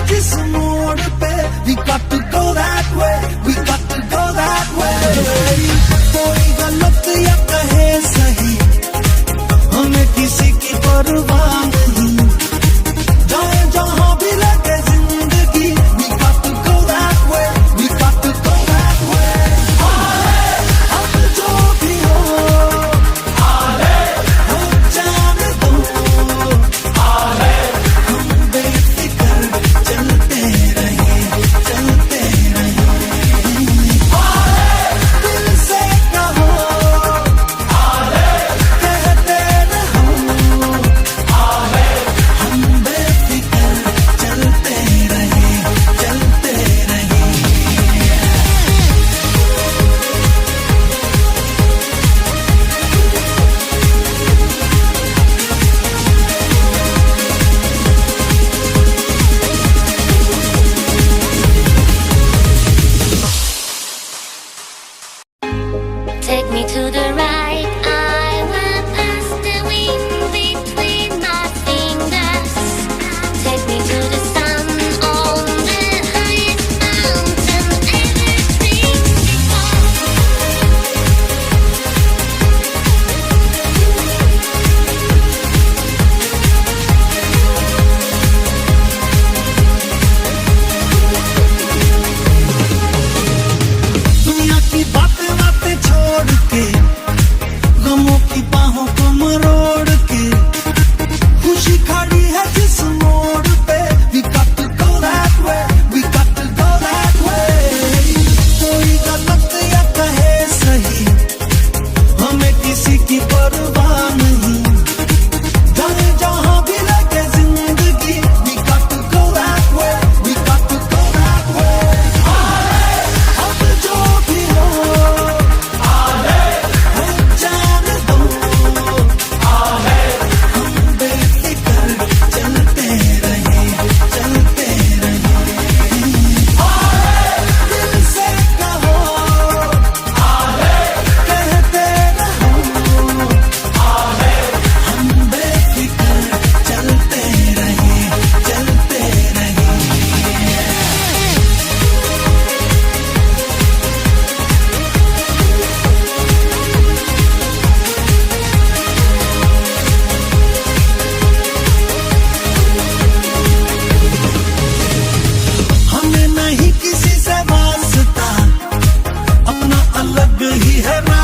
जिस मोड़ पे we got to go that way, we got to go that way. कोई गलत या कहे सही, हमें किसी की परवाह नहीं, जाए जहां भी लगे जिंदगी, we got to go that way, we got to go that way. अब जो भी हो जाने दो, हम बेफिक्र चलते रहे, चलते रहे. दिल से कहो, कहते रहो, हम बेफिक्र चलते रहे, चलते रहे. Take me to the right, I will pass the wind between my fingers. Take me to the sun on the highest mountain ever dreamed before. दुनिया की बातें बातें छोड़ के, गमों की बाहों को मरोड़ के, खुशी खड़ी है जिस मोड़ पे, we got to go that way, we got to go that way. कोई गलत या कहे सही, हमें किसी की परवाह नहीं, जाने जहां भी लगे जिंदगी, we got to go that way, we got to go that way. अब जो भी हो जाने दो, हम बेफिक्र चलते रहे, चलते रहे. दिल से कहो, कहते रहो, हम बेफिक्र चलते रहे, चलते रहे. हमें नहीं किसी से वास्ता, अपना अलग ही है रास्ता.